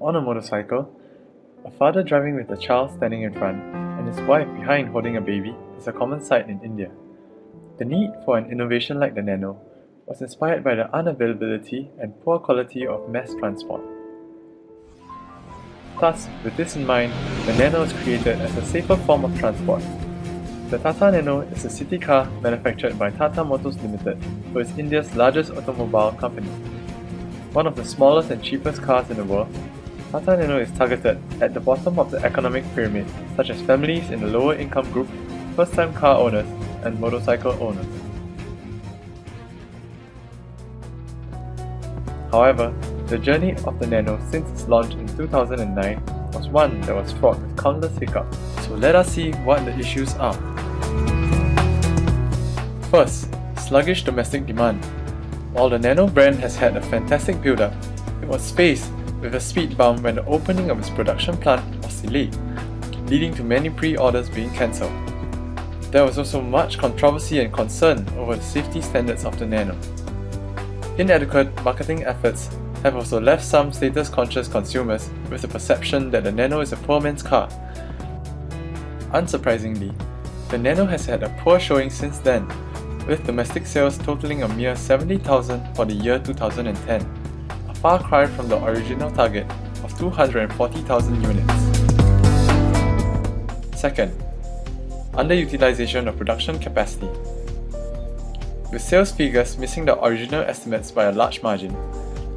on a motorcycle, a father driving with a child standing in front, and his wife behind holding a baby is a common sight in India. The need for an innovation like the Nano was inspired by the unavailability and poor quality of mass transport. Thus, with this in mind, the Nano was created as a safer form of transport. The Tata Nano is a city car manufactured by Tata Motors Limited, who is India's largest automobile company. One of the smallest and cheapest cars in the world, Tata Nano is targeted at the bottom of the economic pyramid, such as families in the lower income group, first-time car owners, and motorcycle owners. However, the journey of the Nano since its launch in 2009 was one that was fraught with countless hiccups. So let us see what the issues are. First, sluggish domestic demand. While the Nano brand has had a fantastic build-up, it was faced with a speed bump when the opening of its production plant was delayed, leading to many pre-orders being cancelled. There was also much controversy and concern over the safety standards of the Nano. Inadequate marketing efforts have also left some status-conscious consumers with the perception that the Nano is a poor man's car. Unsurprisingly, the Nano has had a poor showing since then, with domestic sales totaling a mere 70,000 for the year 2010, a far cry from the original target of 240,000 units. Second, underutilization of production capacity. With sales figures missing the original estimates by a large margin,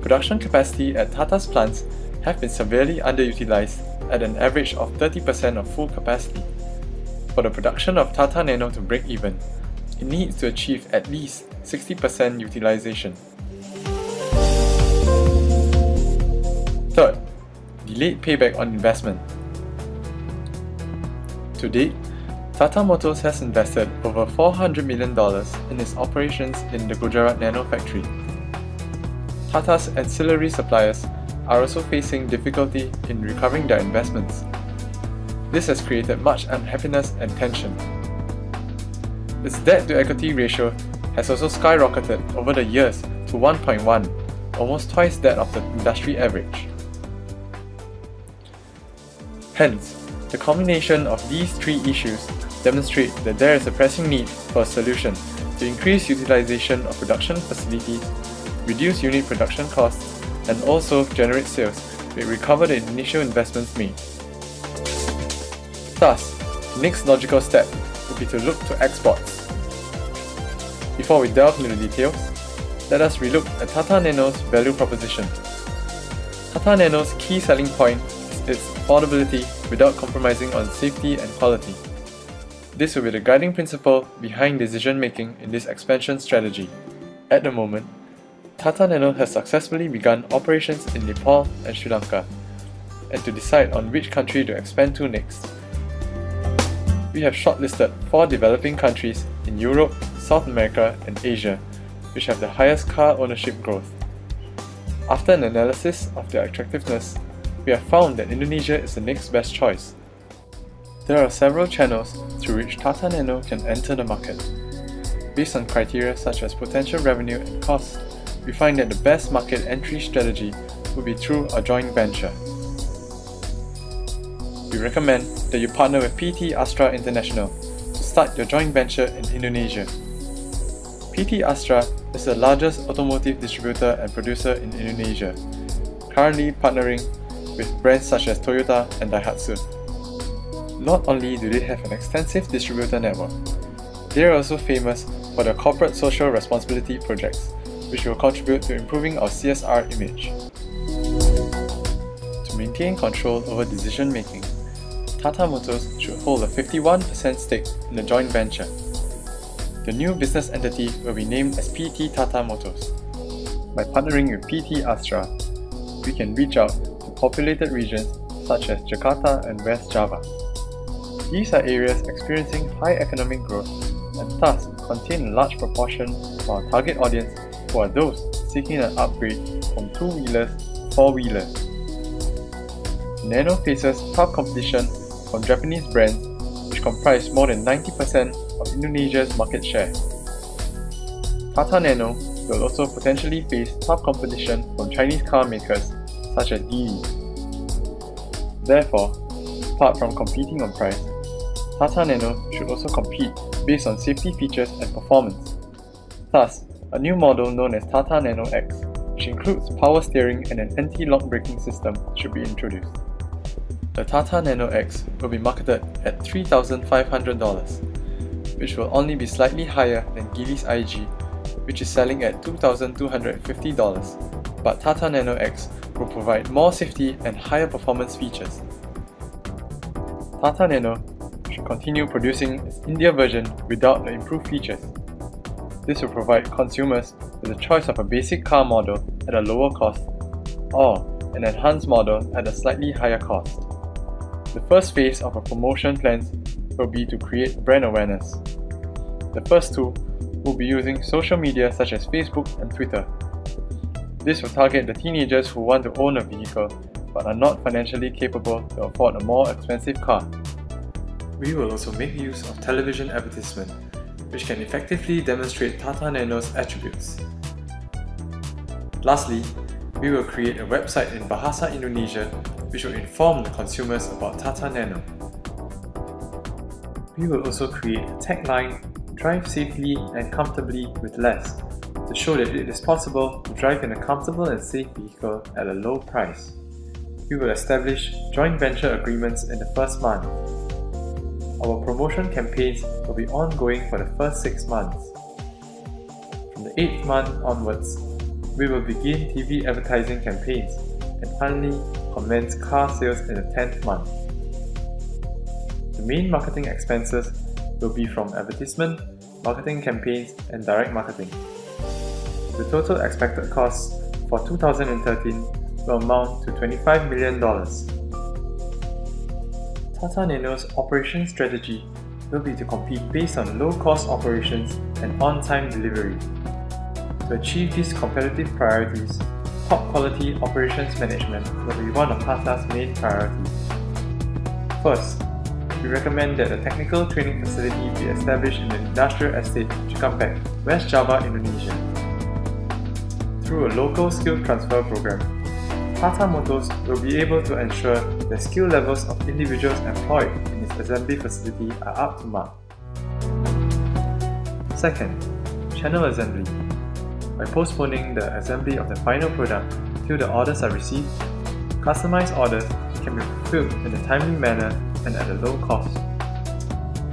production capacity at Tata's plants have been severely underutilized at an average of 30% of full capacity. For the production of Tata Nano to break even, it needs to achieve at least 60% utilization. Third, delayed payback on investment. To date, Tata Motors has invested over $400 million in its operations in the Gujarat Nano factory. Tata's ancillary suppliers are also facing difficulty in recovering their investments. This has created much unhappiness and tension. Its debt-to-equity ratio has also skyrocketed over the years to 1.1, almost twice that of the industry average. Hence, the combination of these three issues demonstrate that there is a pressing need for a solution to increase utilization of production facilities, reduce unit production costs, and also generate sales to recover the initial investments made. Thus, the next logical step would be to look to exports. Before we delve into the details, let us relook at Tata Nano's value proposition. Tata Nano's key selling point is its affordability without compromising on safety and quality. This will be the guiding principle behind decision-making in this expansion strategy. At the moment, Tata Nano has successfully begun operations in Nepal and Sri Lanka, and to decide on which country to expand to next. We have shortlisted 4 developing countries in Europe, South America, and Asia, which have the highest car ownership growth. After an analysis of their attractiveness, we have found that Indonesia is the next best choice. There are several channels through which Tata Nano can enter the market. Based on criteria such as potential revenue and cost, we find that the best market entry strategy would be through a joint venture. We recommend that you partner with PT Astra International to start your joint venture in Indonesia. PT Astra is the largest automotive distributor and producer in Indonesia, currently partnering with brands such as Toyota and Daihatsu. Not only do they have an extensive distributor network, they are also famous for their corporate social responsibility projects, which will contribute to improving our CSR image. To maintain control over decision making, Tata Motors should hold a 51% stake in the joint venture. The new business entity will be named as PT Tata Motors. By partnering with PT Astra, we can reach out to populated regions such as Jakarta and West Java. These are areas experiencing high economic growth and thus contain a large proportion of our target audience who are those seeking an upgrade from two-wheelers to four-wheelers. Nano faces tough competition from Japanese brands which comprise more than 90% of Indonesia's market share. Tata Nano will also potentially face tough competition from Chinese car makers such as Geely. Therefore, apart from competing on price, Tata Nano should also compete based on safety features and performance. Thus, a new model known as Tata Nano X, which includes power steering and an anti-lock braking system, should be introduced. The Tata Nano X will be marketed at $3,500, which will only be slightly higher than Geely's IG, which is selling at $2,250, but Tata Nano X will provide more safety and higher performance features. Tata Nano should continue producing its India version without the improved features. This will provide consumers with a choice of a basic car model at a lower cost or an enhanced model at a slightly higher cost. The first phase of our promotion plans will be to create brand awareness. The first two will be using social media such as Facebook and Twitter. This will target the teenagers who want to own a vehicle but are not financially capable to afford a more expensive car. We will also make use of television advertisement, which can effectively demonstrate Tata Nano's attributes. Lastly, we will create a website in Bahasa Indonesia which will inform the consumers about Tata Nano. We will also create a tagline, "Drive safely and comfortably with less," to show that it is possible to drive in a comfortable and safe vehicle at a low price. We will establish joint venture agreements in the first month. Our promotion campaigns will be ongoing for the first 6 months. From the 8th month onwards, we will begin TV advertising campaigns and finally commence car sales in the 10th month. The main marketing expenses will be from advertisement, marketing campaigns, and direct marketing. The total expected costs for 2013 will amount to $25 million. Tata Nano's operation strategy will be to compete based on low-cost operations and on-time delivery. To achieve these competitive priorities, top-quality operations management will be one of Tata's main priorities. First, we recommend that a technical training facility be established in the industrial estate Cikampek, West Java, Indonesia. Through a local skill transfer program, Tata Motors will be able to ensure the skill levels of individuals employed in its assembly facility are up to mark. Second, channel assembly. By postponing the assembly of the final product till the orders are received, customized orders can be fulfilled in a timely manner and at a low cost.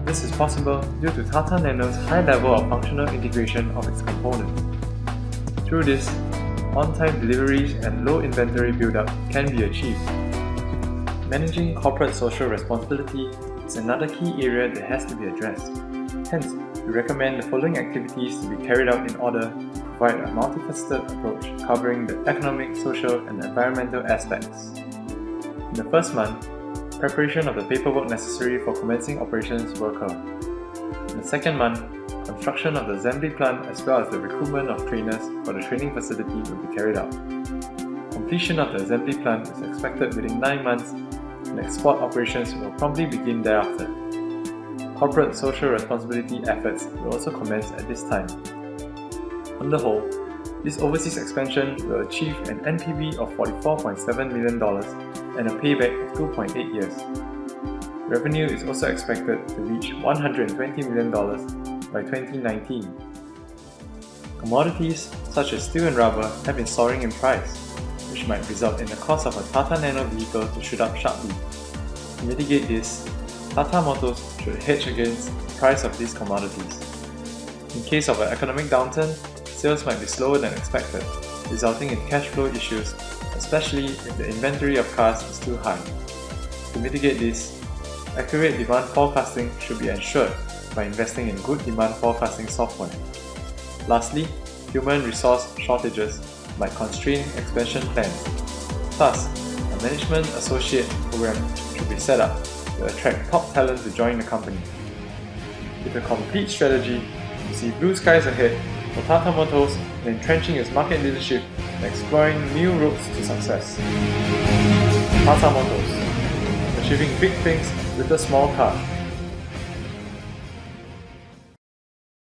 This is possible due to Tata Nano's high level of functional integration of its components. Through this, on-time deliveries and low inventory buildup can be achieved. Managing corporate social responsibility is another key area that has to be addressed. Hence, we recommend the following activities to be carried out in order to provide a multifaceted approach covering the economic, social, and environmental aspects. In the first month, preparation of the paperwork necessary for commencing operations will occur. In the second month, construction of the assembly plant as well as the recruitment of trainers for the training facility will be carried out. Completion of the assembly plant is expected within 9 months and export operations will promptly begin thereafter. Corporate social responsibility efforts will also commence at this time. On the whole, this overseas expansion will achieve an NPV of $44.7 million and a payback of 2.8 years. Revenue is also expected to reach $120 million by 2019. Commodities such as steel and rubber have been soaring in price, which might result in the cost of a Tata Nano vehicle to shoot up sharply. To mitigate this, Tata Motors should hedge against the price of these commodities. In case of an economic downturn, sales might be slower than expected, resulting in cash flow issues, especially if the inventory of cars is too high. To mitigate this, accurate demand forecasting should be ensured by investing in good demand forecasting software. Lastly, human resource shortages might constrain expansion plans. Thus, a management associate program should be set up to attract top talent to join the company. With a complete strategy, we see blue skies ahead for Tata Motors in entrenching its market leadership and exploring new roads to success. Tata Motors, achieving big things with a small car.